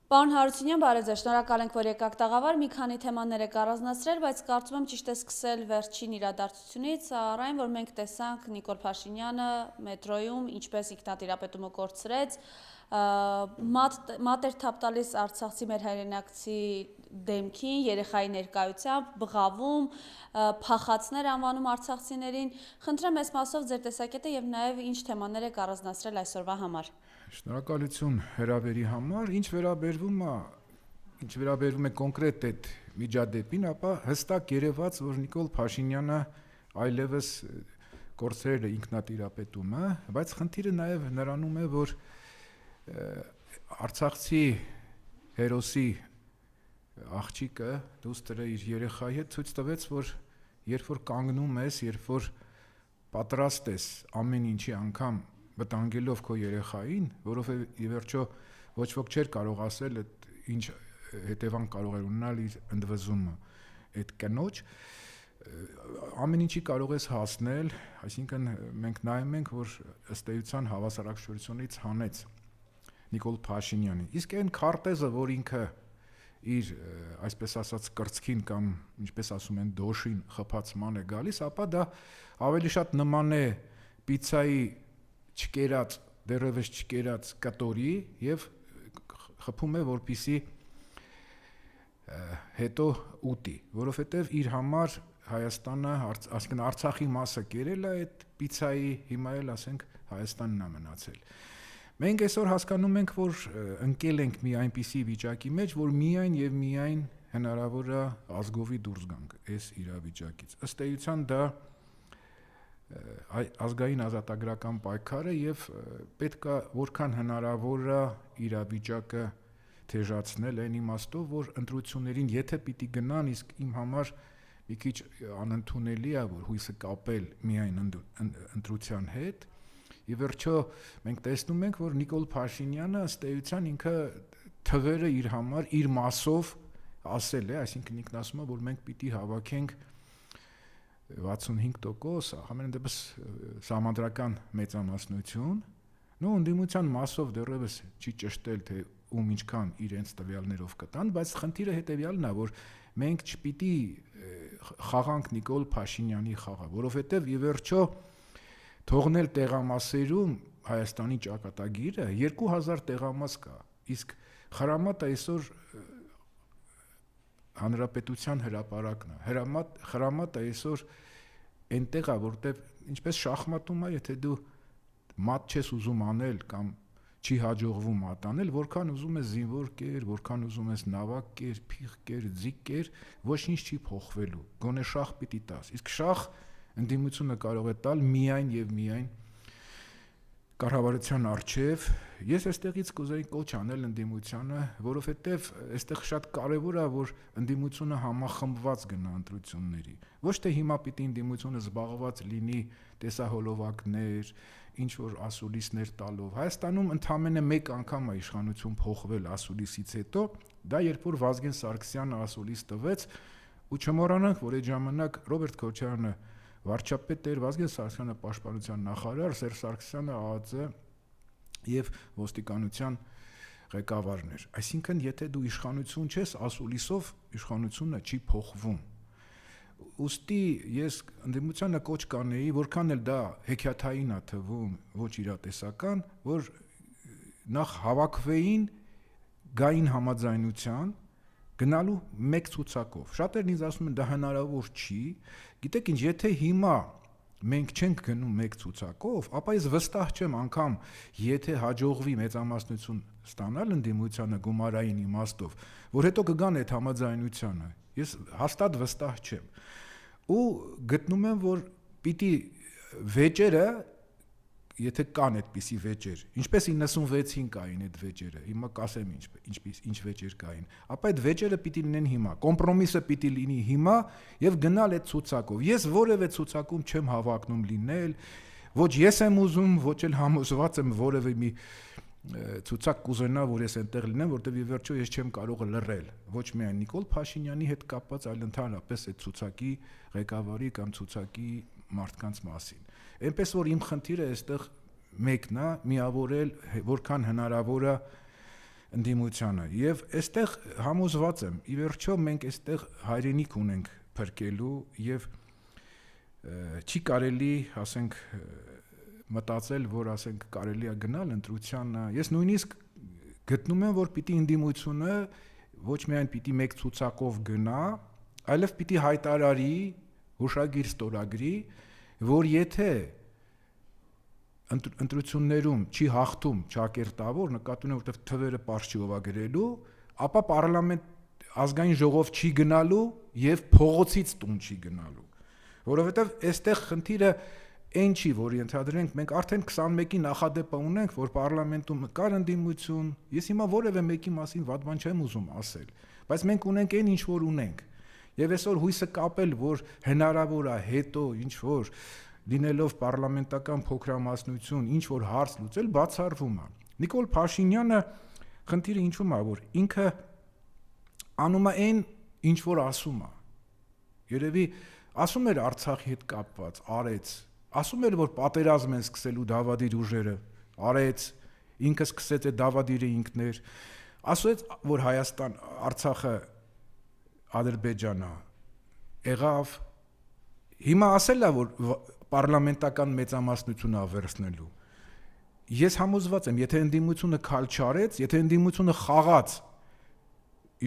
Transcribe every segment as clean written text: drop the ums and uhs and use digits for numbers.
Պարոն Հարությունյան, բարև ձեզ, շնորհակալ ենք, որ եկաք տաղավար, մի քանի թեմաներ եք առանձնացրել, բայց կարծում եմ ճիշտ է սկսել վերջին իրադարձությունից, առայն, որ մենք տեսանք Նիկոլ Փաշինյանը մետրոյում ինչպես ինքնատիրապետումը կորցրեց, մատ էր թափ տալիս արցախցի մեր հայրենակցի դեմքին, երեխայի ներկայությամբ, բղավում, փախածներ անվանում արցախցիներին, խնդրեմ այս մասով ձեր տեսակետը եւ նաեւ ինչ թեմաներ եք առանձնացրել այսօրվա համար։ Շնորհակալություն հրավերի համար, ինչ վերաբերվում է կոնկրետ այդ միջադեպին, ապա հստակ երևաց, որ Նիկոլ Փաշինյանը այլևս կորցրել է ինքնատիրապետումը, բայց խնդիրը նաև նրանում է, որ Արցախցի հերոսի աղջիկը դուստրը իր երեխայի հետ ցույց տվեց, որ երբ որ կանգնում ես, երբ որ պատրաստ ես ամեն ինչի անգամ վտանգելով քո երեխային, որովհետև ի վերջո ոչ ոք չէր կարող ասել այդ ինչ հետևանք կարող էր ունենալ իր ընդվզումը այդ կնոջ, ամեն ինչի կարող ես հասնել, այսինքն մենք նայում ենք, որ ըստ էության հավասարակշռությունից հանեց Նիկոլ Փաշինյանի, իսկ այն քարտեզը, որ ինքը իր այսպես ասած կրծքին կամ ինչպես ասում են դոշին խփացման է գալիս, ապա դա ավելի շատ նման է պիցցայի չկերած, դեռևս չկերած կտորի եւ խփում է, որպիսի հետո ուտի, որովհետեւ իր համար Հայաստանը, ասենք Արցախի մասը կերել է այդ պիցցայի, հիմա էլ ասենք Հայաստանն է մնացել։ Մենք այսօր հասկանում ենք, որ ընկել ենք մի այնպիսի վիճակի մեջ, որ միայն եւ միայն հնարավոր է ազգովի դուրս գանք այս իրավիճակից։ Ըստ էության դա ազգային ազատագրական պայքարը եւ պետք է որքան հնարավոր է իրավիճակը թեժացնել այն իմաստով, որ ընտրություններին եթե պիտի գնան, իսկ իմ համար մի քիչ անընդունելի է, որ հույսը կապել միայն ընտրության հետ։ Ի վերջո մենք տեսնում ենք, որ Նիկոլ Փաշինյանը ըստ էության ինքը թվերը իր համար իր մասով ասել է, այսինքն ինքն ասում է, որ մենք պիտի հավաքենք 65%, ամեն դեպս սահմանադրական մեծամասնություն, նո ընդդիմության մասով դեռևս չի ճշտել, թե ում ինչքան իրենց տվյալներով կտան, բայց խնդիրը հետեւյալն է, որ մենք չպիտի խաղանք Նիկոլ Փաշինյանի խաղը, որովհետեւ ի վերջո թողնել տեղամասերում Հայաստանի ճակատագիրը 2000 տեղամաս կա, իսկ Խրամատը այսօր հանրապետության հրապարակն է, Խրամատը այսօր այնտեղ է, որտեղ ինչպես շախմատում է, եթե դու մատ չես ուզում անել կամ չի հաջողվում մատանել, որքան ուզում ես զինվոր կեր, որքան ուզում ես նավակ կեր, փիղ կեր, ձիգ կեր, ոչինչ չի փոխվելու, գոնե շախ պիտի տաս, իսկ շախ ընդդիմությունը կարող է տալ միայն եւ միայն կառավարության արչեւ։ Ես այստեղից կուզեի կոչ անել ընդդիմությանը, որովհետեւ այստեղ շատ կարեւոր է, որ ընդդիմությունը համախմբված գնա ընտրությունների։ Ոչ թե հիմա պիտի ընդդիմությունը զբաղված լինի տեսահոլովակներ, ինչ որ ասուլիսներ տալով։ Հայաստանում ընդամենը մեկ անգամ է իշխանություն փոխվել ասուլիսից հետո, դա երբ որ Վազգեն Սարգսյանը ասուլիս տվեց, ու չմոռանանք, որ այդ ժամանակ Ռոբերտ Քոչարյանը վարչապետ էր, Վազգեն Սարգսյանը պաշտպանության նախարար, Սերժ Սարգսյանը ԱԱԾ եւ ոստիկանության ղեկավարն էր։ Այսինքն, եթե դու իշխանություն չես, ասուլիսով իշխանությունը չի փոխվում։ Ուստի ես ընդդիմությանը կոչ կանեի, որքան էլ դա հեքիաթային է թվում, ոչ իրատեսական, որ նախ հավաքվեին, գային համաձայնության, գնալու մեկ ցուցակով։ Շատերն ինձ ասում են դա հնարավոր չի, գիտեք ինչ, եթե հիմա մենք չենք գնում մեկ ցուցակով, ապա ես վստահ չեմ անգամ, եթե հաջողվի մեծամասնություն ստանալ ընդդիմությանը գումարային իմաստով, որ հետո կգան այդ համաձայնությանը։ Ես հաստատ վստահ չեմ։ Ու գտնում եմ, որ պիտի վեճերը, եթե կան այդպիսի վեճեր, ինչպես 96-ին կային այդ վեճերը, հիմա կասեմ ինչ վեճեր կային, ապա այդ վեճերը պիտի լինեն հիմա, կոմպրոմիսը պիտի լինի հիմա եւ գնալ այդ ցուցակով։ Ես որևէ ցուցակում չեմ հավակնում լինել, ոչ ես եմ ուզում, ոչ էլ համոզված եմ որևէ մի ցուցակ կուզենա, որ ես այնտեղ լինեմ, որտեղ ի վերջո ես չեմ կարող լռել, ոչ միայն Նիկոլ Փաշինյանի հետ կապված, այլ ընդհանրապես այդ ցուցակի ղեկավարի կամ ցուցակի մարդկանց մասին։ Այնպես որ իմ խնդիրը այստեղ մեկն է, միավորել որքան հնարավոր է ընդդիմությանը եւ այստեղ համոզված եմ ի վերջո մենք այստեղ հայրենիք ունենք փրկելու եւ չի կարելի ասենք մտածել որ ասենք կարելի է գնալ ընտրությանը ես նույնիսկ գտնում եմ որ պիտի ընդդիմությունը ոչ միայն պիտի մեկ ցուցակով գնա այլև պիտի հայտարարի հուշագիր ստորագրի որ եթե ընտրություններում չի հաղթում ճակերտավոր նկատի ունեմ որտեղ թվերը པարզ չի ովագրելու ապա պարլամենտ ազգային ժողով չի գնալու եւ փողոցից տուն չի գնալու որովհետեւ այստեղ խնդիրը այն չի որ ենթադրենք մենք արդեն 21-ի նախադեպը ունենք որ պարլամենտում կար ընդդիմություն ես հիմա որևէ մեկի մասին վատ բան չեմ ուզում ասել բայց մենք ունենք այն ինչ որ ունենք եւ այսօր հույսը կապել որ հնարավոր է հետո ինչ որ լինելով պարլամենտական փոքրամասնություն ինչ որ հարց լուծել բացառվում է Նիկոլ Փաշինյանը խնդիրը ինչու՞մ է որ ինքը անում է այն ինչ որ ասում է երևի ասում էր Արցախի հետ կապված արեց ասում էր որ պատերազմ են սկսելու դավադիր ուժերը արեց ինքը սկսեց այդ դավադիրը ինքներ ասեց որ Հայաստան Արցախը Ադրբեջանա եղավ հիմա ասել է որ պարլամենտական մեծամասնություն ավերցնելու ես համոզված եմ եթե ընդդիմությունը քալ չարեց եթե ընդդիմությունը խաղաց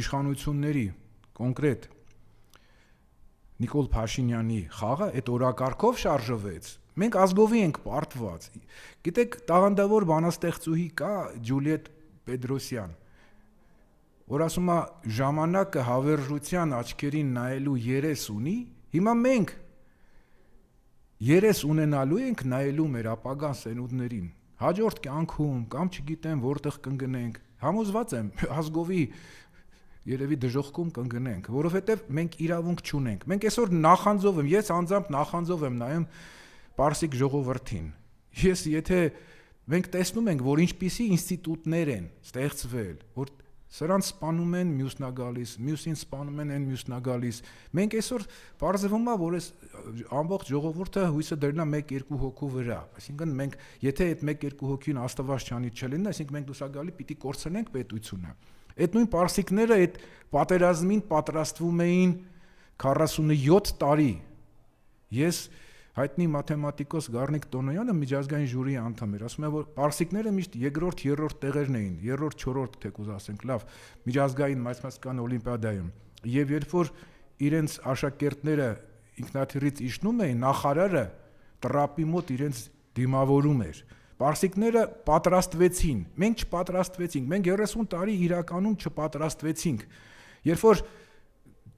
իշխանությունների կոնկրետ Նիկոլ Փաշինյանի խաղը այդ օրակարգով շարժվեց մենք ազգովի ենք պարտված գիտեք տաղանդավոր բանաստեղծուհի կա Ջուլիետ Պետրոսյան որ ասում է ժամանակը հավերժության աչքերին նայելու երես ունի հիմա մենք երես ունենալու ենք նայելու մեր ապագա սերունդներին հաջորդ կյանքում կամ չգիտեմ որտեղ կընկնենք համոզված եմ ազգովի երևի դժոխքում կընկնենք որովհետև մենք իրավունք չունենք մենք այսօր նախանձով եմ ես անձամբ նախանձով եմ նայում Պարսիկ ժողովրդին ես եթե մենք տեսնում ենք որ ինչպիսի ինստիտուտներ են ստեղծվել որ սրանց սպանում են մյուսնա գալիս մյուսին սպանում են այն մյուսնա գալիս մենք այսօր բարձվում է որ այս ամբողջ ժողովուրդը հույսը դրնա 1-2 հոգու վրա այսինքն մենք եթե այդ 1-2 հոգին աստված չանի չլինի այսինքն մենք լուսագալի պիտի կորցնենք պետությունը այդ նույն պարսիկները այդ պատերազմին պատրաստվում էին 47 տարի ես հայտնի մաթեմատիկոս Գառնիկ Տոնոյանը միջազգային ժյուրիի անդամ էր ասում է որ պարսիկները միշտ երկրորդ երրորդ տեղերն էին երրորդ չորրորդ թեկուզ ասենք լավ միջազգային մայրցամասական օլիմպիադայում եւ երբ որ իրենց աշակերտները ինքնաթիռից իջնում էին նախարարը տրապի մոտ իրենց դիմավորում էր պարսիկները պատրաստվեցին մենք չպատրաստվեցինք մենք 30 տարի իրականում չպատրաստվեցինք երբ որ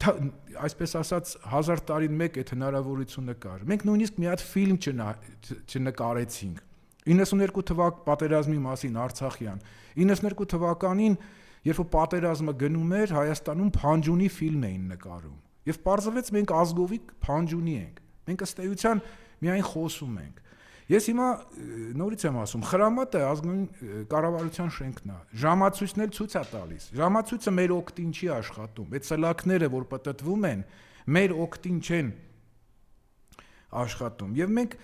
այսպես ասած 1000 տարին մեկ այդ հնարավորությունը կար մենք նույնիսկ մի հատ ֆիլմ չնկարեցինք 92 թվակ պատերազմի մասին Արցախյան 92 թվականին երբ որ պատերազմը գնում էր Հայաստանում Փանջունի ֆիլմ էին նկարում եւ պարզվեց մենք ազգովի Փանջունի ենք մենք ըստ էության միայն խոսում ենք ես հիմա նորից եմ ասում խրամատը ազգային կառավարության շենքն է ժամացույցն էլ ցույց է տալիս ժամացույցը մեր օգտին չի աշխատում այդ սլաքները որ պատտվում են մեր օգտին չեն աշխատում եւ մենք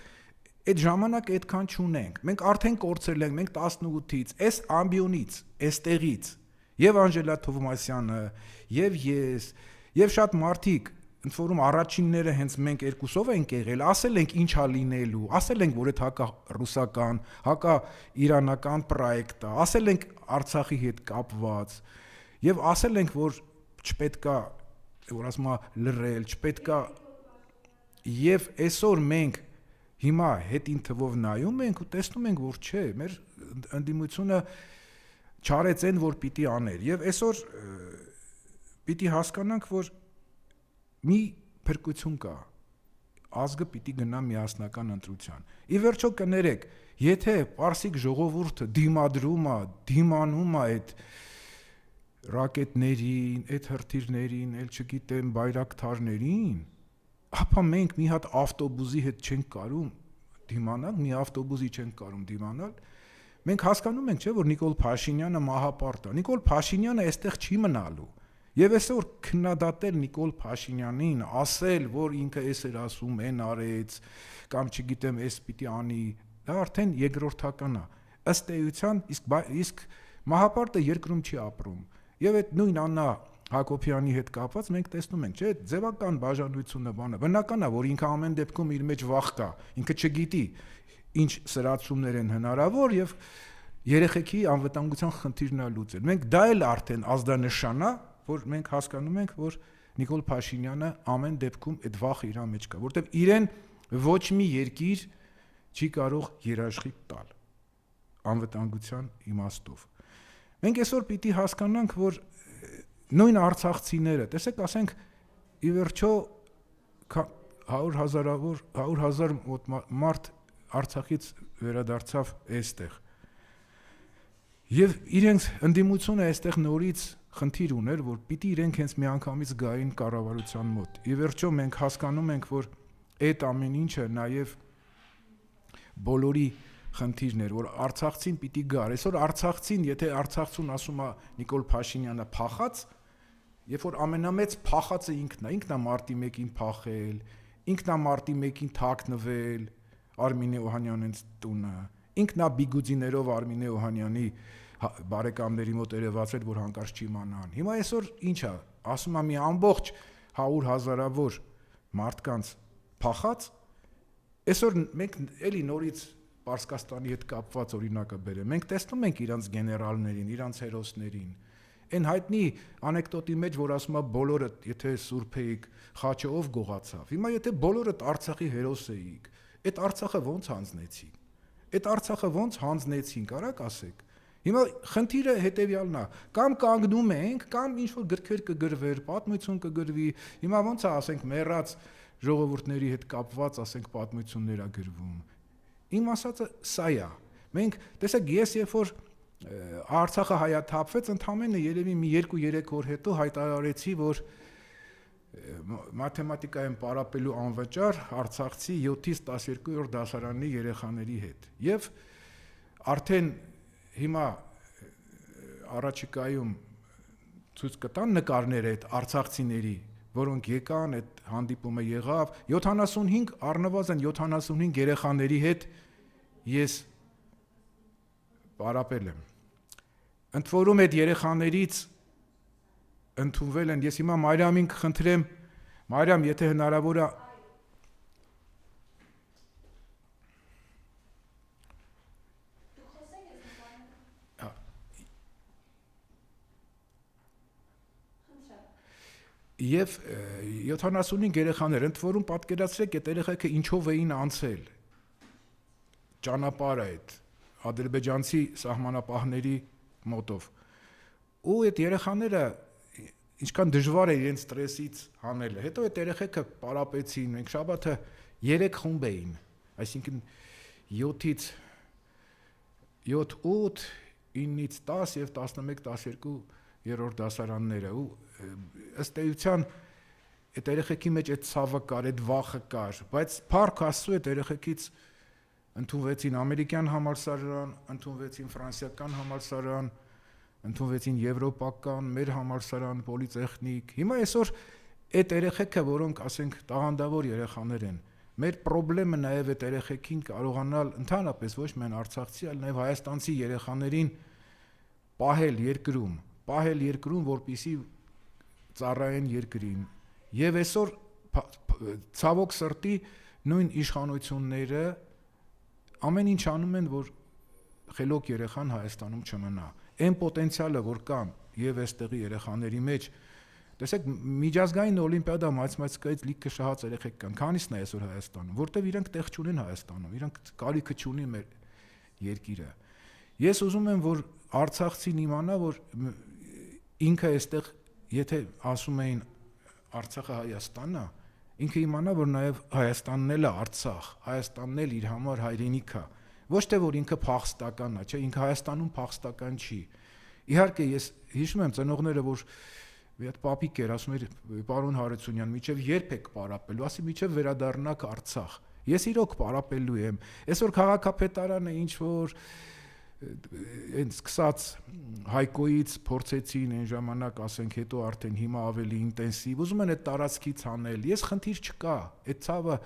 այդ ժամանակը այդքան չունենք մենք արդեն կորցրել ենք մենք 18-ից այս ամբիոնից այստեղից եւ Անժելա Թովմասյանը եւ ես եւ շատ մարդիկ ընդ որում առաջինները հենց մենք երկուսով ենք եղել, ասել ենք ինչա լինելու, ասել ենք որ այդ հակա ռուսական, հակա իրանական պրոյեկտ է, ասել ենք Արցախի հետ կապված եւ ասել ենք որ չպետքա որ ասում է լրել, չպետքա եւ այսօր մենք հիմա հետին թվով նայում ենք ու տեսնում ենք որ չէ, մեր ընդդիմությունը չարեց այն որ պիտի աներ եւ այսօր պիտի հասկանանք որ մի փրկություն կա ազգը պիտի գնա միասնական ընտրության ի վերջո կներեք եթե պարսիկ ժողովուրդը դիմադրում է դիմանում է այդ ռակետներին այդ հրթիռներին էլ չգիտեմ բայրակթարներին ապա մենք մի հատ ավտոբուսի հետ չենք կարում դիմանալ մի ավտոբուսի չենք կարում դիմանալ մենք հասկանում ենք չէ որ Նիկոլ Փաշինյանը մահապարտ է Նիկոլ Փաշինյանը այստեղ չի մնալու Եվ այսօր քննադատել Նիկոլ Փաշինյանին, ասել, որ ինքը էս էր ասում, այն արեց, կամ չգիտեմ, էս պիտի անի, դա արդեն երկրորդական է։ Ըստ էության, իսկ Մահապարտը երկրում չի ապրում։ Եվ այդ նույն Աննա Հակոբյանի հետ կապված մենք տեսնում ենք, չէ՞, ձևական բաժանությունը բանը։ Բնական է, որ ինքը ամեն դեպքում իր մեջ վախ կա, ինքը չգիտի ինչ սրացումներ են հնարավոր եւ երեխեքի անվտանգության խնդիրն է լուծել։ Մենք դա էլ արդեն ազդանշան է, որ մենք հասկանում ենք, որ Նիկոլ Փաշինյանը ամեն դեպքում այդ վախը իր մեջ կա, որտեվ իրեն ոչ մի երկիր չի կարող երաշխիք տալ անվտանգության իմաստով։ Մենք այսօր պիտի հասկանանք, որ նույն արցախցիները, տեսեք, ասենք ի վերջո 100,000 մարդ Արցախից վերադարձավ այստեղ։ Եվ իրենց ընդդիմությունը այստեղ նորից խնդիր ուներ, որ պիտի իրենք հենց միանգամից գային կառավարության մոտ։ Ի վերջո մենք հասկանում ենք, որ այդ ամեն ինչը նաև բոլորի խնդիրն էր, որ արցախցին պիտի գար։ Այսօր արցախցին, եթե արցախցուն ասում է Նիկոլ Փաշինյանը փախած, երբ որ ամենամեծ փախածը ինքն է մարտի 1-ին փախել, ինքն է մարտի 1-ին թաքնվել Արմինե Օհանյանից տունը, ինքն է բիգուդիներով Արմինե Օհանյանի բարեկամների մոտ երևացել, որ հանկարծ չիմանան։ Հիմա այսօր ինչ է, ասում է մի ամբողջ 100,000-ավոր մարդկանց փախած, այսօր մենք էլի նորից Պարսկաստանի հետ կապված օրինակը բերեմ։ Մենք տեսնում ենք իրանց գեներալներին, իրանց հերոսներին։ Այն հայտնի անեկդոտի մեջ, որ ասում է բոլորը, եթե սուրբ էիք, խաչը ով գողացավ։ Հիմա եթե բոլորդ Արցախի հերոս էիք, այդ Արցախը ոնց հանձնեցիք։ Այդ Արցախը ոնց հանձնեցին, կարաք ասեք։ Հիմա խնդիրը հետեւյալն է, կամ կանգնում ենք, կամ ինչ որ գրքեր կգրվեր, պատմություն կգրվի։ Հիմա ոնց է, ասենք, մեռած ժողովուրդների հետ կապված, ասենք, պատմություններ է գրվում։ Իմ ասածը սա է։ Մենք, տեսեք, ես երբ որ Արցախը հայաթափվեց, ընդամենը երևի մի 2-3 օր հետո հայտարարեցի, որ մաթեմատիկայում պարապելու անվճար արցախցի 7-ից 12-րդ դասարանի երեխաների հետ։ Եվ արդեն հիմա առաջիկայում ցույց կտան նկարները այդ արցախցիների, որոնք եկան, այդ հանդիպումը եղավ, 75 առնվազն 75 երեխաների հետ ես պարապել եմ։ Ընդ որում այդ երեխաներից ընդունվել են, ես հիմա Մարիամին կխնդրեմ, Մարիամ, եթե հնարավոր է Եվ 75 երեխաներ, ընդ որում պատկերացրեք այդ երեխեքը ինչով էին անցել ճանապարհը այդ ադրբեջանցի սահմանապահների մոտով։ Ու այդ երեխաները ինչքան դժվար է իրենց ստրեսից հանելը։ Հետո այդ երեխեքը պարապեցին, մենք շաբաթը 3 խումբ էին, այսինքն 7-ից 7, 8, 9-ից 10 եւ 11-12-րդ դասարանները ու ըստ էության այդ երեխեքի մեջ այդ ցավը կար, այդ վախը կար, բայց փառք Աստծո այդ երեխեքից ընդունվեցին ամերիկյան համալսարան, ընդունվեցին ֆրանսիական համալսարան, ընդունվեցին եվրոպական, մեր համալսարան, պոլիտեխնիկ։ Հիմա այսօր այդ երեխեքը, որոնք ասենք տաղանդավոր երեխաներ են, մեր խնդրեմը նաև այդ երեխեքին կարողանալ ընդհանրապես ոչ միայն արցախցի, այլ նաև հայաստանցի երեխաներին պահել երկրում, որպեսզի ծառայեն երկրին։ Եվ այսօր ցավոք սրտի նույն իշխանությունները ամեն ինչ անում են, որ խելոք երեխան Հայաստանում չմնա։ Այն պոտենցիալը, որ կա եւ այստեղի երեխաների մեջ, տեսեք, միջազգային օլիմպիադա մաթեմատիկայից լիքը շահած երեխեք կան, քանիսն է այսօր Հայաստանում, որտեվ իրենք տեղ չունեն Հայաստանում, իրենք կարիքը չունի մեր երկիրը։ Ես ուզում եմ, որ արցախցին իմանա, որ ինքը այստեղ, եթե ասում էին Արցախը Հայաստանն է, ինքը իմանա, որ նաև Հայաստանն էլ է Արցախ, Հայաստանն էլ իր համար հայրենիք է։ Ոչ թե որ ինքը փախստական է, չէ, ինքը Հայաստանում փախստական չի։ Իհարկե ես հիշում եմ ծնողները, որ մի հատ պապիկ էր ասում էր պարոն Հարությունյան, միջև երբ եք պարապելու, ասի միջև վերադառնաք Արցախ։ Ես իրոք պարապելու եմ։ Այսօր քաղաքապետարանը ինչ որ այն սկսած Հայկոից փորձեցին այն ժամանակ, ասենք, հետո արդեն հիմա ավելի ինտենսիվ, ուզում են այդ տարածքից անել։ Ես խնդիր չկա, այդ ցավը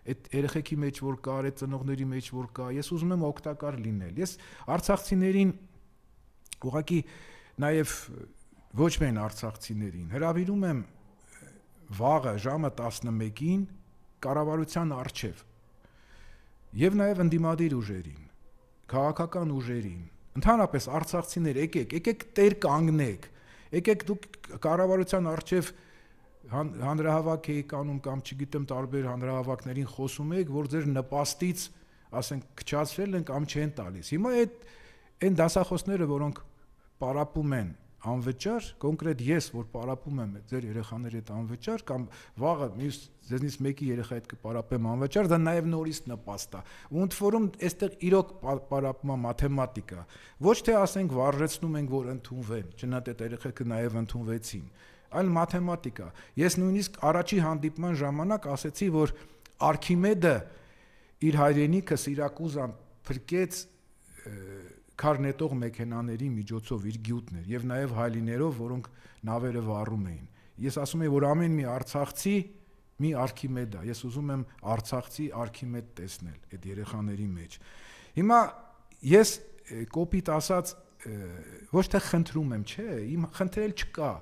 այդ երեխեքի մեջ որ կար, այդ ծնողների մեջ որ կա, ես ուզում եմ օգտակար լինել։ Ես արցախցիներին ուղղակի նաև ոչ միայն արցախցիներին հրավիրում եմ վաղը ժամը 11-ին կառավարության առջև եւ նաև ընդդիմադիր ուժերին, քաղաքական ուժերին, ընդհանրապես արցախցիներ եկեք տեր կանգնեք, եկեք դուք կառավարության առջև հանրահավաք եք անում կամ չգիտեմ տարբեր հանրահավաքներին խոսում եք, որ ձեր նպաստից, ասենք, քչացրել են կամ չեն տալիս։ Հիմա այն դասախոսները, որոնք պարապում են անվճար, կոնկրետ ես, որ պարապում եմ ձեր երեխաների հետ անվճար կամ վաղը ձեզնից մեկի երեխայի հետ կպարապեմ անվճար, դա նաև նորից նպաստ է։ Ու ընդ որում այստեղ իրոք պարապում է մաթեմատիկա։ Ոչ թե ասենք վարժեցնում ենք, որ ընդունվեն, չնայած այդ երեխեքը նաև ընդունվեցին, այլ մաթեմատիկա։ Ես նույնիսկ առաջի հանդիպման ժամանակ ասեցի, որ Արքիմեդը իր հայրենիքը Սիրակուզան փրկեց քարնետող մեքենաների միջոցով իր գյուտներ եւ նաեւ հայլիներով, որոնք նավերը վառում էին։ Ես ասում եմ, որ ամեն մի արցախցի մի Արքիմեդ է։ Ես ուզում եմ արցախցի Արքիմեդ տեսնել այդ երեխաների մեջ։ Հիմա ես կոպիտ ասած ոչ թե խնդրում եմ, չէ, իմ խնդրել չկա։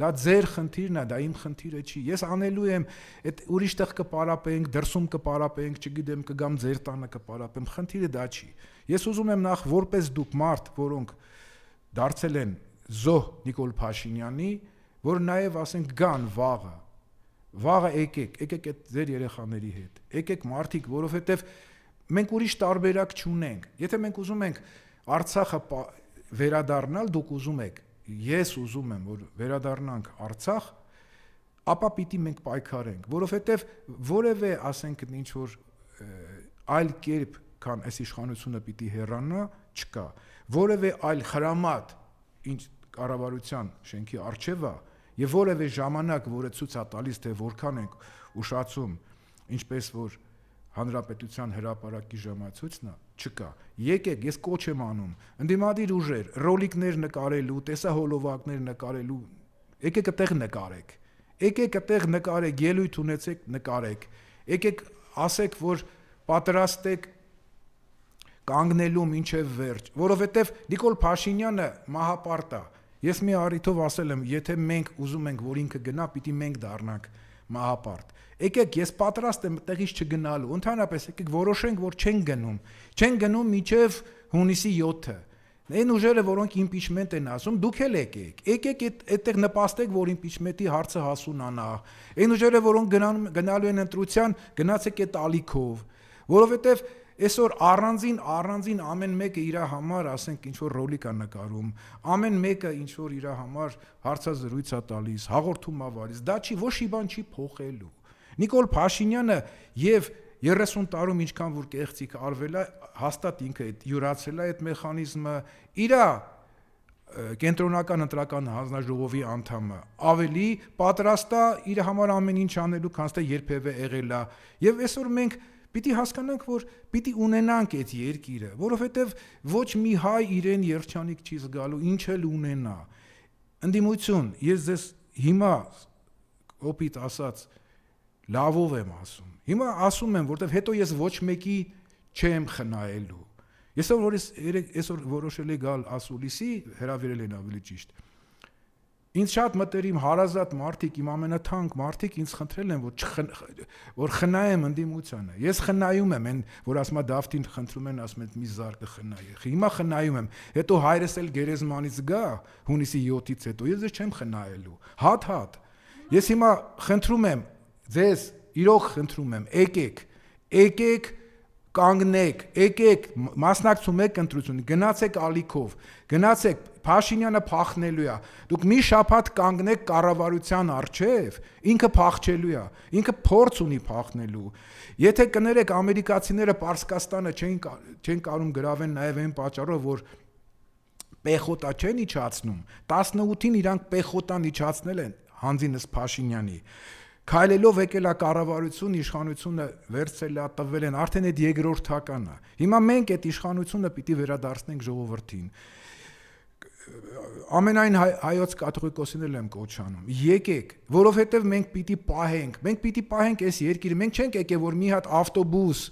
Դա ձեր խնդիրն է, դա իմ խնդիրը չի։ Ես անելու եմ, այդ ուրիշտեղ կպարապենք, դրսում կպարապենք, չգիտեմ, կգամ ձեր տանը կպարապեմ, խնդիրը դա չի։ Ես ուզում եմ նախ որպես դուք մարդ, որոնք դարձել են զոհ Նիկոլ Փաշինյանի, որ նաև ասենք գան վաղը եկեք այդ ձեր երեխաների հետ։ Եկեք մարդիկ, որովհետև մենք ուրիշ տարբերակ չունենք։ Եթե մենք ուզում ենք Արցախը վերադառնալ, դուք ուզում եք, ես ուզում եմ, որ վերադառնանք Արցախ, ապա պիտի մենք պայքարենք, որովհետև որևէ, ասենք, ինչ որ այլ կերպ, քան այս իշխանությունը պիտի հեռանա, չկա։ Որևէ այլ խրամատ, ինչ կառավարության շենքի առջև է, եւ որևէ ժամանակ, որը ցույց է տալիս, թե որքան ենք ուշացում, ինչպես որ Հանրապետության հրապարակի ժամացույցն է, չկա։ Եկեք, ես կոչ եմ անում, ընդդիմադիր ուժեր, ռոլիկներ նկարելու, տեսահոլովակներ նկարելու, եկեք այդտեղ նկարեք։ Եկեք այդտեղ նկարեք, ելույթ ունեցեք, նկարեք։ Եկեք ասեք, որ պատրաստ եք կանգնելու մինչև վերջ, որովհետև Նիկոլ Փաշինյանը մահապարտ է։ Ես մի առիթով ասել եմ, եթե մենք ուզում ենք, որ ինքը գնա, պիտի մենք դառնանք մահապարտ։ Եկեք, ես պատրաստ եմ տեղից չգնալու։ Ընդհանրապես եկեք որոշենք, որ չեն գնում մինչև հունիսի 7-ը։ Այն ուժերը, որոնք իմպիչմենտ են ասում, դուք էլ եկեք այդտեղ նպաստեք, որ իմպիչմենտի հարցը հասունանա։ Այն ուժերը, որոնք գնալու են ընտրության, գնացեք այդ ալիքով, որովհետև այսօր առանձին ամեն մեկը իր համար, ասենք, ինչ որ ռոլիկ է նկարում, ամեն մեկը ինչ որ իր համար հարցազրույց է տալիս, հաղորդում է վարիս, դա չի, ոչ մի բան չի փոխելու։ Նիկոլ Փաշինյանը եւ 30 տարում ինչքան որ կեղծիք արվել է, հաստատ ինքը յուրացել է այդ մեխանիզմը, իր կենտրոնական ընտրական հանձնաժողովի անդամը ավելի պատրաստ է իր համար ամեն ինչ անելու, քան թե երբևէ եղել է։ Եվ այսօր մենք պիտի հասկանանք, որ պիտի ունենանք այդ երկիրը, որովհետև ոչ մի հայ իրեն երջանիկ չի զգալու, ինչ էլ ունենա։ Ընդդիմություն, ես ձեզ հիմա օպիտ ասած լավով եմ ասում։ Հիմա ասում եմ, որտեվ հետո ես ոչ մեկի չեմ խնայելու։ Ես այսօր որոշել եմ գալ ասուլիսի, հրավիրել են ավելի ճիշտ։ Ինձ շատ մտերիմ հարազատ մարդիկ, իմ ամենաթանկ մարդիկ ինձ խնդրել են, որ խնայեմ ընդդիմությանը։ Ես խնայում եմ, որ ասում է Դավթին խնդրում են, ասում են մի զարկը խնայի։ Հիմա խնայում եմ։ Հետո հայրս էլ գերեզմանից գա հունիսի 7-ից հետո, ես ձեզ չեմ խնայելու։ Հատ։ Ես հիմա խնդրում եմ ձեզ, իրոք խնդրում եմ, եկեք կանգնեք, եկեք մասնակցում եք ընտրությունին, գնացեք ալիքով, գնացեք, Փաշինյանը փախնելու է, դուք մի շաբաթ կանգնեք կառավարության առջև, ինքը փախչելու է, ինքը փորձ ունի փախնելու։ Եթե կներեք ամերիկացիները Պարսկաստանը չեն կարում գրավեն նաև այն պատճառով, որ պեխոտա չեն իջացնում, 18-ին իրանք պեխոտան իջացնել են հանձինս Փաշինյանի։ Քայլելով եկել է կառավարություն, իշխանությունը վերցրել է, տվել են, արդեն այդ երկրորդական է։ Հիմա մենք այդ իշխանությունը պիտի վերադարձնենք ժողովրդին։ Ամենայն հայոց կաթողիկոսին եմ կոչանում։ Եկեք, որովհետև մենք պիտի պահենք այս երկիրը։ Մենք չենք եկել, որ մի հատ ավտոբուս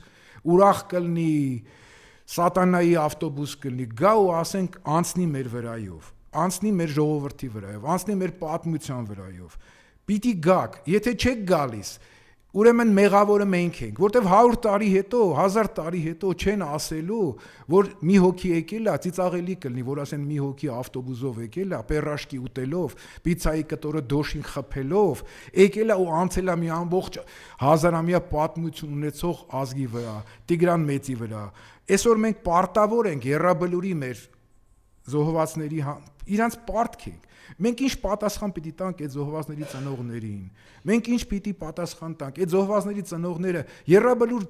ուրախ կլինի, սատանայի ավտոբուս կլինի, գա ու ասենք անցնի մեր վրայով, անցնի մեր ժողովրդի վրայով, անցնի մեր պատմության վրայով։ Պիտի գաք, եթե չեք գալիս, ուրեմն մեղավորը մենք ենք, որտեվ 100 տարի հետո, 1000 տարի հետո չեն ասելու, որ մի հոգի եկել է, ծիծաղելի կլինի, որ ասեն մի հոգի ավտոբուսով եկել է, պերաշկի ուտելով, պիցայի կտորը դոշին խփելով, եկել է ու անցել է մի ամբողջ հազարամյա պատմություն ունեցող ազգի վրա, Տիգրան Մեծի վրա։ Այսօր մենք պարտավոր ենք Եռաբլուրի մեր զոհվածների իրանց պարտք ենք։ Մենք ինչ պատասխան պիտի տանք այդ զոհվածների ծնողներին։ Մենք ինչ պիտի պատասխան տանք այդ զոհվածների ծնողները։ Եռաբլուր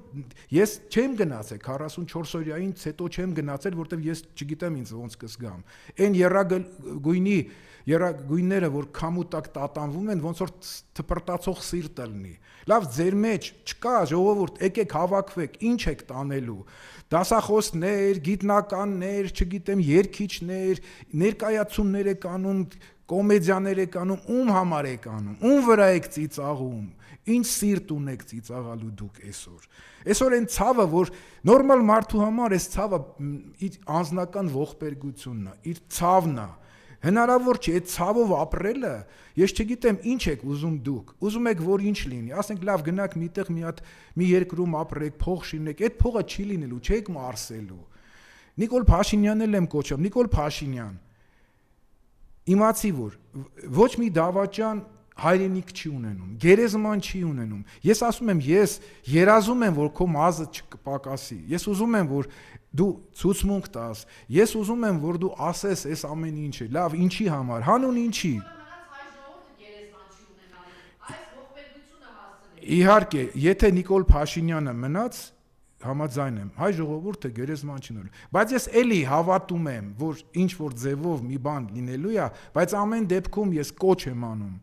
ես չեմ գնացել 44 օրյայից հետո չեմ գնացել, որտեվ ես չգիտեմ ինձ ոնց կզգամ։ Այն երագույնները, որ քամու տակ տատանվում են, ոնց որ թփրտացող սիրտը լինի։ Լավ, ձեր մեջ չկա ժողովուրդ, եկեք հավաքվեք, ինչ եք տանելու։ Դասախոսներ, գիտնականներ, չգիտեմ, երգիչներ, ներկայացումներ եք անում, կոմեդիաներ եք անում, ում համար եք անում, ում վրա եք ծիծաղում, ինչ սիրտ ունեք ծիծաղալու դուք այսօր։ Այսօր այն ցավը, որ նորմալ մարդու համար այս ցավը իր անձնական ողբերգությունն է, իր ցավն է։ Հնարավոր չէ այդ ցավով ապրելը, ես չգիտեմ ինչ եք ուզում դուք, ուզում եք որ ինչ լինի, ասենք լավ գնաք միտեղ մի երկրում ապրեք, փող շինեք, այդ փողը չի լինելու, չեք մարսելու։ Նիկոլ Փաշինյանն էլ եմ կոչում, Նիկոլ Փաշինյան, իմացի որ ոչ մի դավաճան հայրենիք չի ունենում, գերեզման չի ունենում։ Ես ասում եմ, ես երազում եմ, որ քո մազը չպակասի։ Ես ուզում եմ, որ դու ցուցմունք տաս։ Ես ուզում եմ, որ դու ասես այս ամեն ինչը։ Լավ, ինչի համար, հանուն ինչի։ Իհարկե, եթե Նիկոլ Փաշինյանը մնաց, համաձայն եմ, հայ ժողովուրդը գերեզման չի ունենալու։ Բայց ես էլի հավատում եմ, որ ինչ որ ձևով մի բան լինելու է, բայց ամեն դեպքում ես կոչ եմ անում։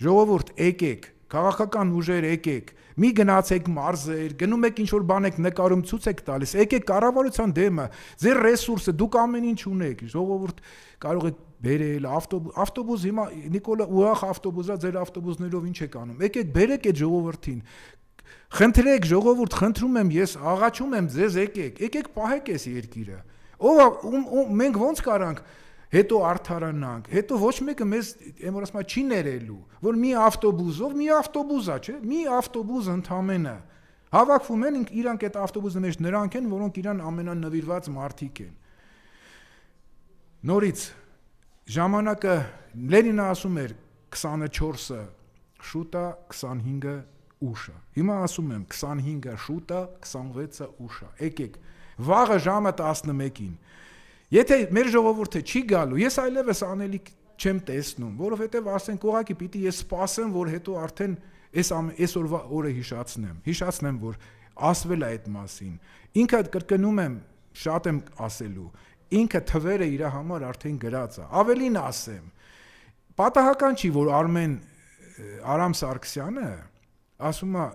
Ժողովուրդ, եկեք, քաղաքական ուժեր եկեք, մի գնացեք մարզեր, գնում եք ինչ-որ բան եք նկարում ցույց եք տալիս, եկեք կառավարության դեմը, ձեր ռեսուրսը, դուք ամեն ինչ ունեք, ժողովուրդ կարող եք բերել ավտոբուս հիմա Նիկոլը ուրախ ավտոբուսա, ձեր ավտոբուսներով ինչ եք անում, եկեք բերեք այդ ժողովրդին, խնդրեք ժողովուրդ, խնդրում եմ ես, աղաչում եմ ձեզ, եկեք պահեք այս երկիրը, մենք ոնց կարանք հետո արդարանանք, հետո ոչ մեկը մեզ էմորասմա չի ներելու, որ մի ավտոբուսա, չէ, մի ավտոբուս ընդամենը, հավաքվում են իրանք այդ ավտոբուսի մեջ նրանք են, որոնք իրան ամենանվիրված մարդիկ են։ Նորից, ժամանակը, Լենինը ասում էր 24-ը շուտ է, 25-ը ուշ է, հիմա ասում եմ 25-ը շուտ է, 26-ը ուշ է, եկեք, վաղը ժամը 11-ին, Եթե մեր ժողովուրդը չի գալու, ես այլևս անելիք չեմ տեսնում, որովհետև ասենք ուղղակի պիտի ես սպասեմ, որ հետո արդեն այսօրվա օրը հիշացնեմ, որ ասվել է այդ մասին։ Ինքը կրկնում եմ, շատ եմ ասելու, ինքը թվերը իր համար արդեն գրած է։ Ավելին ասեմ, պատահական չի, որ Արամ Սարգսյանը ասում է,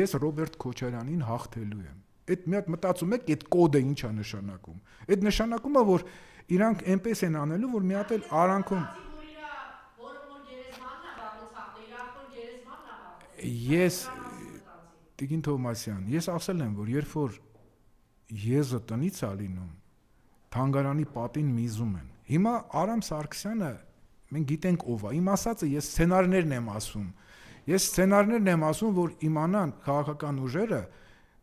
ես Ռոբերտ Քոչարյանին հաղթելու եմ։ Այդ մի հատ մտածում եք, այդ կոդը ինչ է նշանակում։ Այդ նշանակում է, որ իրանք այնպես են անելու, որ մի հատ էլ արանքում Ես Տիգին Թովմասյան, ես ասել եմ, որ երբ որ եզը տնից է լինում, թանգարանի պատին միզում են։ Հիմա Արամ Սարգսյանը մենք գիտենք ով է։ Իմ ասածը ես սցենարներն եմ ասում, որ իմանան քաղաքական ուժերը,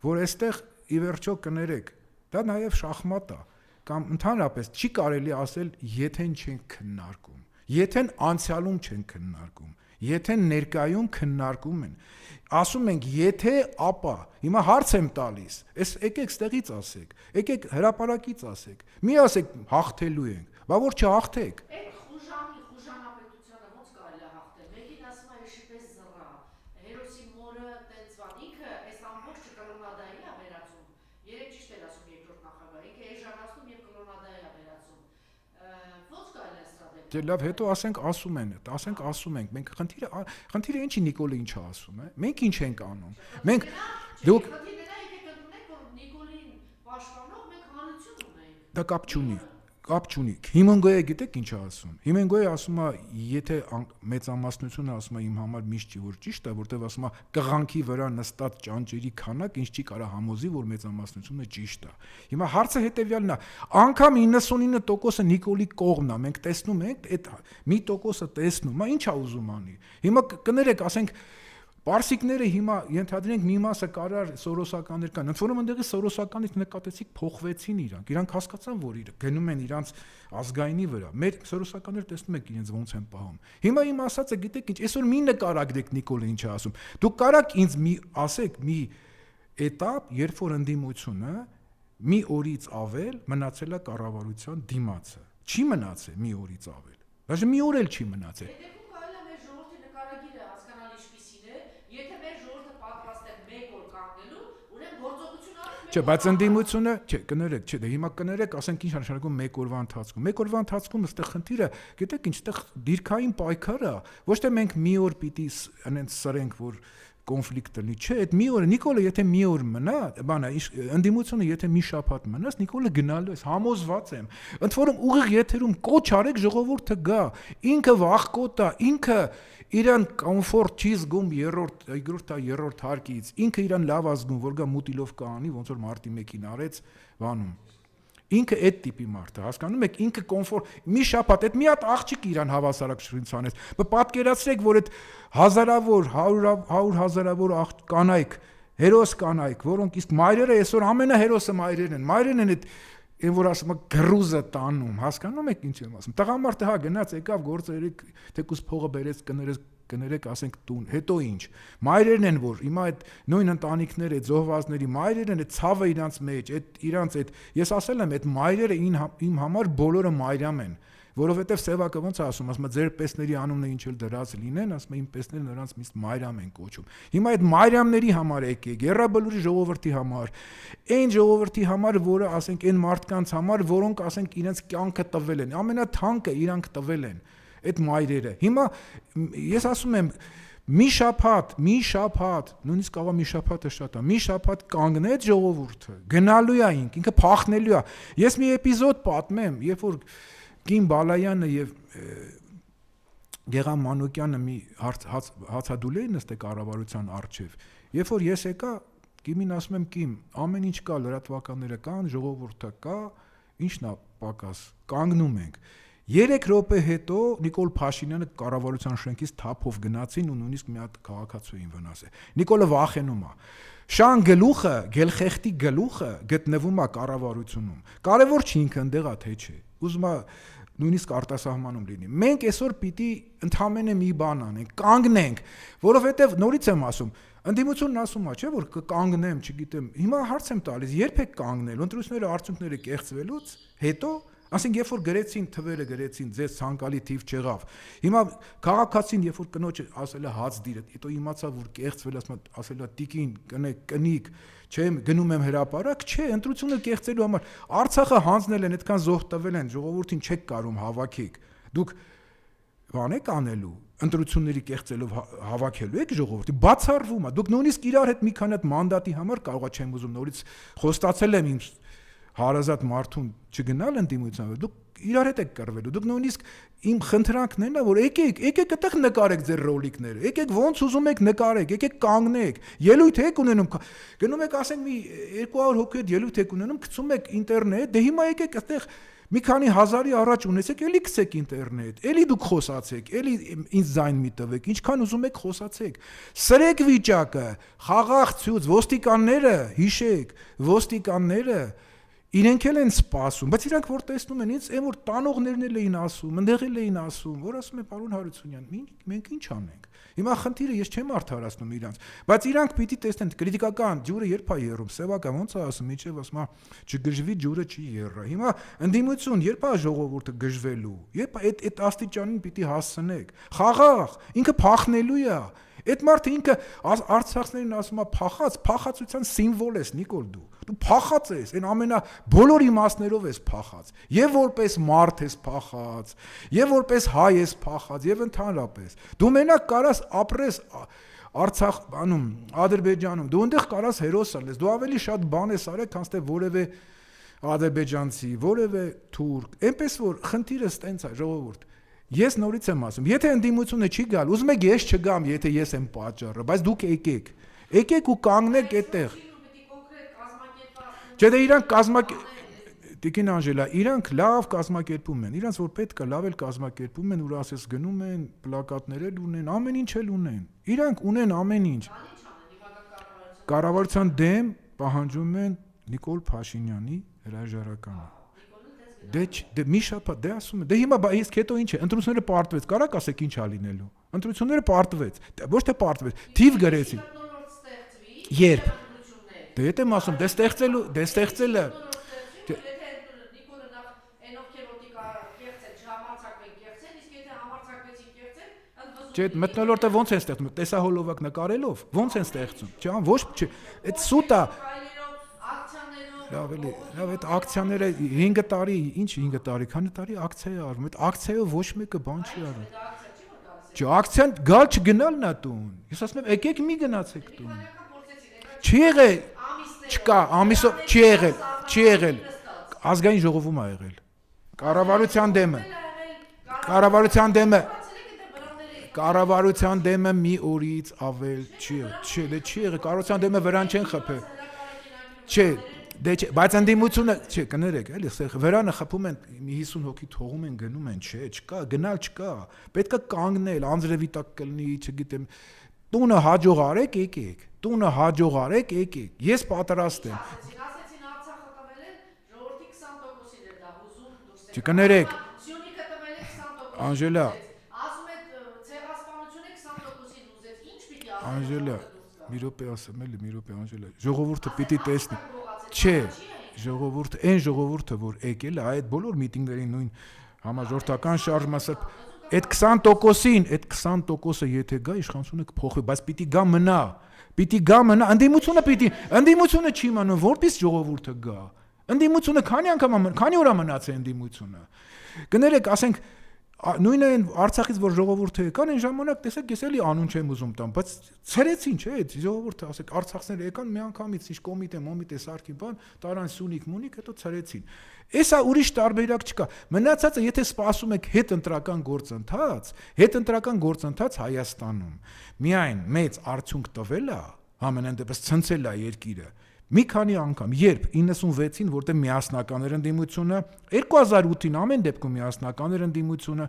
որ այստեղ ի վերջո կներեք, դա նաև շախմատ է, կամ ընդհանրապես չի կարելի ասել եթեն չենք քննարկում, եթեն անցյալում չենք քննարկում, եթեն ներկայում քննարկում են, ասում ենք եթե ապա, հիմա հարց եմ տալիս, եկեք ստեղից ասեք, եկեք հրապարակից ասեք, մի ասեք հաղթելու ենք, բա որ չհաղթեք։ Լավ, հետո ասում ենք, մենք խնդիրը ինչի Նիկոլը ինչ է ասում, մենք ինչ ենք անում, մենք դուք դա կապ չունի, կապ չունի։ Հիմենգոյը գիտեք ինչ է ասում։ Հիմենգոյը ասում է, եթե մեծամասնությունը ասում է իմ համար միշտ չի որ ճիշտ է, որտեղ ասում է կղանքի վրա նստած ճանճերի քանակ ինչ չի կարա համոզի, որ մեծամասնությունը ճիշտ է։ Հիմա հարցը հետեւյալն է, անգամ 99%-ը Նիկոլի կողմն է, մենք տեսնում ենք, այդ մի տոկոսը տեսնում է, ինչ է ուզում անի։ Հիմա կներեք, ասենք Պարսիկները հիմա ենթադրենք մի մասը կարար սորոսականներ կան, ընդ որում ընդեղի սորոսականից նկատեցիք փոխվեցին իրանք հասկացան, որ գնում են իրանց ազգայինի վրա, մեր սորոսականները տեսնում եք իրենց ոնց են պահում։ Հիմա իմ ասածը գիտեք ինչ, այսօր մի նկարակ դեք Նիկոլը ինչ է ասում, դուք կարաք ինձ մի ասեք մի էտապ, երբ որ ընդդիմությունը մի օրից ավել մնացել է կառավարության դիմացը, չի մնացել մի օրից ավել, բայց մի օր էլ չի մնացել։ Չէ, բայց ընդդիմությունը, չէ, կներեք, չէ, հիմա կներեք, ասենք ինչ նշանակում մեկ օրվա ընթացքում։ Մեկ օրվա ընթացքում այստեղ խնդիրը, գիտեք ինչ, այստեղ դիրքային պայքարը, ոչ թե մենք մի օր պիտի այնց սրենք, որ կոնֆլիկտ լինի, չէ, այդ մի օրը Նիկոլը եթե մի օր մնա, բանա, ընդդիմությունը եթե մի շաբաթ մնաս, Նիկոլը գնալու է, համոզված եմ։ Ընդ որում ուղիղ եթերում կոչ արեք ժողովուրդը գա, ինքը վախկոտ է, ինքը իրան կոմֆորտ չի զգում երրորդ հարկից, ինքը իրան լավ է զգում, որ գա մուտիլով կանի, ոնց որ մարտի 1-ին արեց բանում։ Ինքը այդ տիպի մարդ է, հասկանում եք, ինքը կոմֆորտ, մի շաբաթ, այդ մի հատ աղջիկ իրան հավասարակշռություն ցանեց։ Պատկերացրեք, որ այդ հազարավոր, 100 հազարավոր կանայք, հերոս կանայք, որոնք իսկ մայրերը այսօր ամենահերոսը մայրերն են այդ այն որ ասում է գրուզը տանում, հասկանում եք ինչ եմ ասում։ Տղամարդը հա գնաց եկավ գործերի թեկուս փողը բերեց կներեք ասենք տուն, հետո ինչ։ Մայրերն են որ հիմա այդ նույն ընտանիքները, այդ զոհվածների մայրերն են, այդ ցավը իրանց մեջ, այդ իրանց այդ ես ասել եմ այդ մայրերը իմ համար բոլորը մայրամ են, որովհետև Սևակը ոնց է ասում, ձեր պեսների անունը ինչ էլ դրած լինեն, ասում իմ պեսները նրանց միշտ մայրամ են կոչում։ Հիմա այդ մայրամների համար եկեք, Եռաբլուրի ժողովրդի համար, այն ժողովրդի համար, որը ասենք այն մարդկանց համար, որոնք ասենք իրենց կյանքը տվել են, ամենաթանկը իրանք տվել են, այդ մայրերը։ Հիմա ես ասում եմ մի շաբաթ, նույնիսկ կարող մի շաբաթը շատ է, մի շաբաթ կանգնեց ժողովուրդը, գնալու է ինքը փախնելու է։ Ես մի էպիզոդ պատմեմ, երբ որ Կին Բալայանը եւ Գեղամ Մանուկյանը մի հացադուլ էին նստել կառավարության առջև։ Երբ որ ես եկա, Կիմին ասում եմ Կիմ, ամեն ինչ կա, լրատվականները կան, ժողովուրդը կա, ինչն է պակաս, կանգնում ենք։ 3 րոպե հետո Նիկոլ Փաշինյանը կառավարության շենքից թափով գնացին ու նույնիսկ մի հատ քաղաքացու էին վնասել։ Նիկոլը վախենում է։ Շան գլուխը, գելխեղտի գլուխը գտնվում է կառավարությունում։ Կարևոր չի ինքը ընդեղ է թե չէ։ Ուզում է նույնիսկ արտասահմանում լինի։ Մենք այսօր պիտի ընդհանրապես մի բան անենք, կանգնենք, որովհետև նորից եմ ասում, ընդդիմությունն ասում է, չէ՞ որ կկանգնեմ, չգիտեմ։ Հիմա հարց եմ տալիս, երբ եք կանգնել, ընտրությունները արդյունքները կեղծվելուց հետո Ասենք երբ որ գրեցին թվերը գրեցին ձեզ ցանկալի թիվ չեղավ։ Հիմա քաղաքացին երբ որ կնոջը ասել է հաց դիրը, հետո իմացա որ կեղծվել ասել է տիկին կնիկ, չէ, գնում եմ հրապարակ, չէ, ընտրությունը կեղծելու համար Արցախը հանձնել են, այդքան զոհ տվել են, ժողովրդին չեք կարում հավաքեք։ Դուք բան եք անելու, ընտրությունների կեղծելով հավաքելու եք ժողովրդի, բացառվում է։ Դուք նույնիսկ իրար հետ մի քանի հատ մանդատի համար կարողա չեմ ուզում նորից խոստացել եմ իմ հարազատ մարդուն չգնալ ընդդիմության, դուք իրար հետ եք կռվելու, դուք նույնիսկ իմ խնդրանքն են, որ եկեք այդտեղ նկարեք ձեր ռոլիկները, եկեք ոնց ուզում եք նկարեք, եկեք կանգնեք, ելույթ եք ունենում, գնում եք ասենք մի 200 հոգի հետ ելույթ եք ունենում, գցում եք ինտերնետ, դե հիմա եկեք այդտեղ մի քանի հազարի առաջ ունեցեք, էլի գցեք ինտերնետ, էլի դուք խոսացեք, էլի ինձ ձայն մի տվեք, ինչքան ուզում եք խոսացեք, սրեք վիճակը, խաղաղ ցույց, ոստիկանները, հիշեք, ոստիկանները իրենք էլ են սպասում, բայց իրանք որ տեսնում են ինձ, այն որ տանողներն էլ էին ասում, ընդեղ էլ էին ասում, որ ասում է պարոն Հարությունյան, մենք ինչ անենք։ Հիմա խնդիրը ես չեմ արդարացնում իրանց, բայց իրանք պիտի տեսնեն քրիտիկական ջուրը երբ է եռում, Սևակը ոնց է ասում, իջև ասում է, չգժվի ջուրը չի եռա։ Հիմա ընդդիմություն երբ է ժողովուրդը գժվելու, երբ այդ աստիճանին պիտի հասցնեք։ Խաղաղ, ինքը փախնելու է։ Այդ մարդը ինքը արցախներին ասում է փախածության սիմվոլ ես Նիկոլ դու փախած ես, այն ամենա բոլոր իմաստներով ես փախած, եւ որպես մարդ ես փախած, եւ որպես հայ ես փախած, եւ ընդհանրապես դու մենակ կարաս ապրես Արցախ Ադրբեջանում, դու այնտեղ կարաս հերոս ալես, դու ավելի շատ բան ես արել, քան թե որևէ ադրբեջանցի, որևէ թուրք, այնպես որ խնդիրը ստենց է, ժողովուրդ։ Ես նորից եմ ասում, եթե ընդդիմությունը չի գալ, ուզում եք ես չգամ, եթե ես եմ պատճառը, բայց դուք եկեք ու կանգնեք այդտեղ։ Չէ, դե իրանք Տիկին Անժելա, իրանք լավ կազմակերպում են, իրանք որ պետք է լավ էլ կազմակերպում են, ուր ասես գնում են, պլակատներ էլ ունեն, ամեն ինչ էլ ունեն։ Իրանք ունեն ամեն ինչ։ Կառավարության դեմ պահանջում են Նիկոլ Փաշինյանի հրաժարականը։ Դե մի շաբաթ, դե ասում եմ, դե հիմա իսկ հետո ինչ է, ընտրությունները պարտվեց, կարաք ասեք ինչ ա լինելու։ Ընտրությունները պարտվեց, ոչ թե պարտվեց, թիվ գրեցին։ Երբ։ Դե եթե եմ ասում, դե ստեղծելը Չէ, մթնոլորտը ոնց են ստեղծում, տեսահոլովակ նկարելով, ոնց են ստեղծում, չէ, ոչ, չէ, այդ սուտ է։ Լավ այդ ակցիաները 5 տարի, ինչ 5 տարի, քանի տարի ակցիա է արվում, այդ ակցիայով ոչ մեկը բան չի արում։ Չէ, ակցիան գալ չգնալն է տուն։ Ես ասում եմ, եկեք մի գնացեք տուն։ Չի եղել, չկա, ամիսով չի եղել։ Ազգային ժողովում ա եղել։ Կառավարության դեմը մի օրից ավել չի եղել, կառավարության դեմը վրան չեն խփել։ Չէ, բայց ընդդիմությունը, չէ, կներեք, էլի վրանը խփում են, մի 50 հոգի թողում են, գնում են, չէ, չկա, գնալ չկա։ Պետք է կանգնել, անձրևի տակ կլինի, չգիտեմ, տունը հաջող արեք, եկեք։ Ես պատրաստ եմ։ Չկներեք։ Անժելա, մի րոպե ասեմ, Անժելա, ժողովուրդը պիտի տեսնի։ Չէ, այն ժողովուրդը, որ եկել է, այդ բոլոր միտինգներին նույն համաժողովրդական շարժումը, այդ 20%-ը եթե գա, իշխանությունը կփոխվի, բայց պիտի գա մնա, ընդդիմությունը չի մնում, որպես ժողովուրդը գա, ընդդիմությունը քանի օր մնաց է ընդդիմությունը, կներեք, ասենք, նույնը այն Արցախից որ ժողովուրդը եկան, այն ժամանակ տեսեք, ես էլի անուն չեմ ուզում տամ, բայց ցրեցին, չէ, այդ ժողովուրդը, ասեք, Արցախցիները եկան միանգամից, ինչ կոմիտե սարքի բան, տարան Սյունիք, հետո ցրեցին։ Էսա ուրիշ տարբերակ չկա։ Մնացածը, եթե սպասում եք հետընտրական գործընթաց Հայաստանում, միայն մեծ արդյունք տվել է, համենայն դեպս ցնցել է երկիրը։ Մի քանի անգամ, երբ 96-ին, որտեղ միասնական էր ընդդիմությունը, 2008-ին ամեն դեպքում միասնական էր ընդդիմությունը,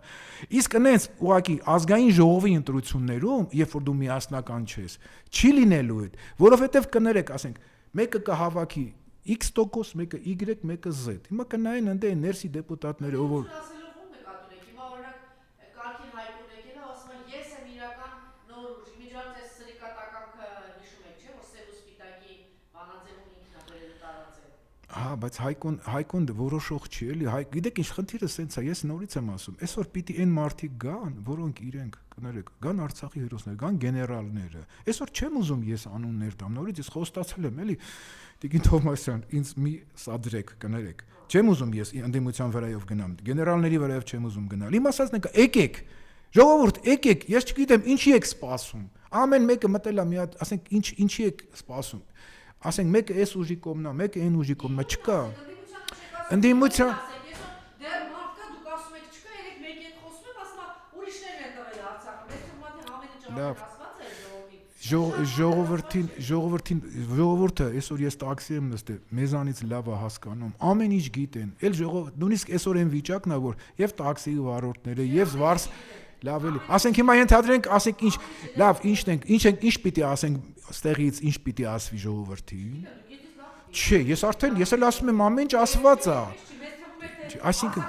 իսկ այնց ուղղակի ազգային ժողովի ընտրություններում, երբ որ դու միասնական չես, չի լինելու այդ, որովհետև կներեք, ասենք, մեկը կհավաքի X%, մեկը Y, մեկը Z։ Հիմա կնայեն ընդ են ներսի դեպուտատները, ով Հա, բայց Հայկոն որոշող չի, էլի, գիտեք ինչ խնդիրը սենց է, ես նորից եմ ասում, այսօր պիտի այն մարդիկ գան, որոնք իրենք, կներեք, գան Արցախի հերոսներ, գան գեներալները, այսօր չեմ ուզում ես անուններ տամ, նորից ես խոստացել եմ, էլի, Տիկին Թովմասյան, ինձ մի սադրեք, կներեք, չեմ ուզում ես ընդդիմության վրայով գնամ, գեներալների վրայով չեմ ուզում գնալ, իմ ասածն է, եկեք, ժողովուրդ, եկեք, ես չգիտեմ ինչի եք սպասում, ամեն մեկը մտել է մի հատ, ասենք ինչի եք սպասում Ասենք մեկը այս ուժի կողմն է, մեկը այն ուժի կողմն է, չկա։ Ընդդիմության դեռ մարդկա դուք ասում եք չկա, երեք մեկի հետ խոսում եք, ասում ուրիշներն են տվել Արցախը, մեծ թվամատի ամենը ժողովուրդը այսօր ես տաքսի եմ նստել, մեզանից լավ է հասկանում, ամեն ինչ գիտեն, էլ նույնիսկ այսօր այն վիճակն է, որ եւ տաքսի վարորդները, եւ զվարս Լավ էլի։ Ասենք հիմա ենթադրենք, ասենք ինչ պիտի ասենք ստեղից ինչ պիտի ասվի ժողովրդին։ Չէ, ես էլ ասում եմ ամեն ինչ ասված է։ Այսինքն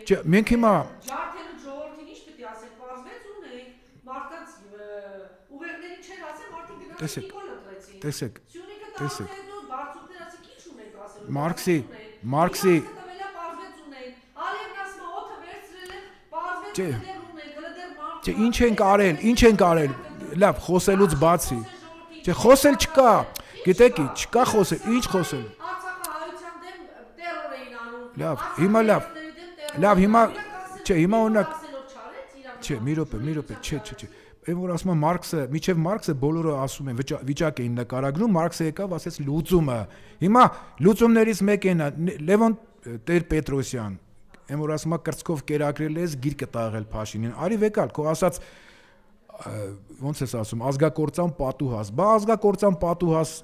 Չէ, մենք հիմա ջարդելու ժողովրդին ինչ պիտի ասենք, պարզվեց ունենք, մարդկանց ուղեղներին չեն ասել, մարդիկ գնացին Նիկոլ ընտրեցին։ Տեսեք։ Բարձուկներ ասեք ինչ ունենք ասելու։ Մարքսի Չէ, ինչ ենք արել, լավ, խոսելուց բացի, չէ, խոսել չկա, գիտեք, չկա խոսել, ինչ խոսել, Արցախահայության դեմ տերոր էին անում, լավ, հիմա, չէ, հիմա օրինակ, չէ, մի րոպե, չէ, այն որ ասում եմ Մարքսը, միջև Մարքսը բոլորը ասում են վիճակ էին նկարագրում, Մարքսը եկավ ասեց լուծումը։ Հիմա լուծումներից մեկն է Լևոն Տեր-Պետրոսյան, այն որ ասում է կրծքով կերակրել ես, գիրկը տաղել Փաշինյան։ Արի վեկալ, քո ասած ոնց ես ասում, ազգակործան պատուհաս, բա ազգակործան պատուհաս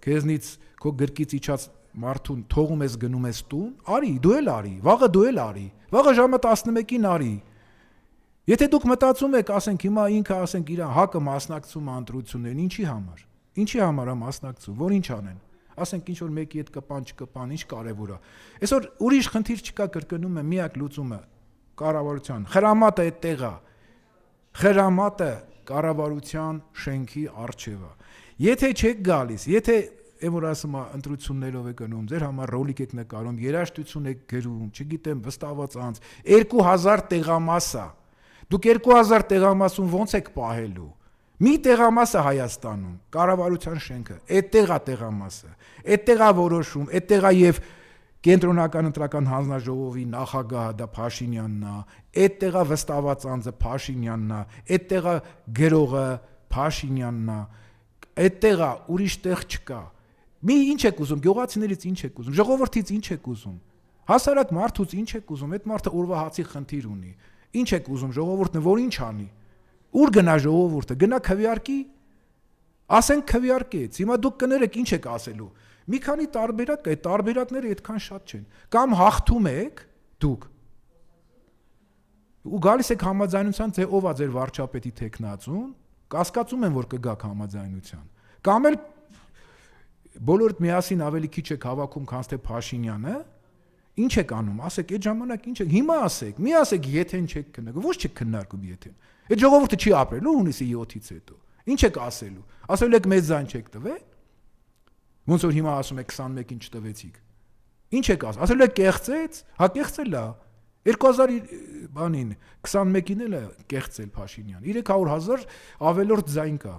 քեզնից քո գրկից իջած մարդուն թողում ես գնում ես տուն, արի, դու էլ արի, վաղը դու էլ արի, վաղը ժամը 11-ին արի։ Եթե դուք մտածում եք, ասենք հիմա ինքը ասենք իր հակը մասնակցում ընտրություններին, ինչի համար է մասնակցում, որ ինչ անեն։ Ասենք ինչ որ մեկի հետ կպան, չկպան, ինչ կարևոր է։ Այսօր ուրիշ խնդիր չկա, կրկնում եմ, միակ լուծումը կառավարության խրամատը այդտեղ է։ Խրամատը կառավարության շենքի առջև է։ Եթե չեք գալիս, եթե այն որ ասում է ընտրություններով եք գնում, ձեր համար ռոլիկ եք նկարում, երաժշտություն եք գրում, չգիտեմ, վստահված անց 2000 տեղամաս է։ Դուք 2000 տեղամասում ոնց եք պահելու։ Մի տեղամասը Հայաստանում, կառավարության շենքը, այդտեղ է տեղամասը, այդտեղ է որոշում, այդտեղ է եւ Կենտրոնական ընտրական հանձնաժողովի նախագահը դա Փաշինյանն է, այդտեղ է վստահված անձը Փաշինյանն է, այդտեղ է գրողը Փաշինյանն է, այդտեղ է ուրիշ տեղ չկա։ Մի ինչ եք ուզում, գյուղացիներից ինչ եք ուզում, ժողովրդից ինչ եք ուզում, հասարակ մարդուց ինչ եք ուզում, այդ մարդը օրվա հացի խնդիր ունի։ Ինչ եք ուզում, ժողովուրդը որ ինչ անի։ Ուր գնա ժողովուրդը, գնա քվեարկի։ Ասենք քվեարկեց։ Հիմա դուք կներեք ինչ եք ասելու։ Մի քանի տարբերակ կա, այդ տարբերակները այդքան շատ չեն։ Կամ հաղթում եք դուք։ Ու գալիս եք համաձայնության, թե ով է ձեր վարչապետի տեխնացուն, կասկածում են որ կգաք համաձայնության։ Կամ էլ բոլորդ միասին ավելի քիչ եք հավաքում, քան թե Փաշինյանը, ինչ եք անում, ասեք այդ ժամանակ ինչ եք, հիմա ասեք, մի ասեք եթեն չեք քննարկում, ոչ չեք քննարկում եթեն։ Այդ ժողովուրդը չի ապրելու հունիսի 7-ից հետո։ Ինչ եք ասելու։ Ասելու եք մեծ ձայն չեք տվել։ Ոնց որ հիմա ասում եք 21-ին չտվեցիք։ Ինչ եք ասում։ Ասելու եք կեղծեց, հա կեղծել է։ 2021-ին էլ է կեղծել Փաշինյան։ 300,000 ավելորդ ձայն կա։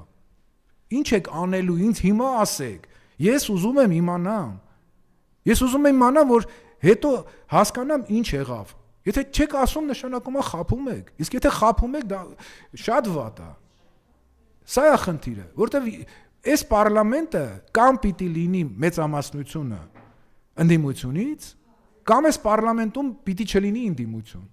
Ինչ եք անելու, ինձ հիմա ասեք։ Ես ուզում եմ իմանամ։ Ես ուզում եմ իմանամ, որ հետո հասկանամ ինչ եղավ։ Եթե չեք ասում, նշանակում է խափում եք։ Իսկ եթե խափում եք, դա շատ վատ է։ Սա է խնդիրը, որտեվ այս պարլամենտը կամ պիտի լինի մեծամասնությունը ընդդիմությունից, կամ այս պարլամենտում պիտի չլինի ընդդիմություն։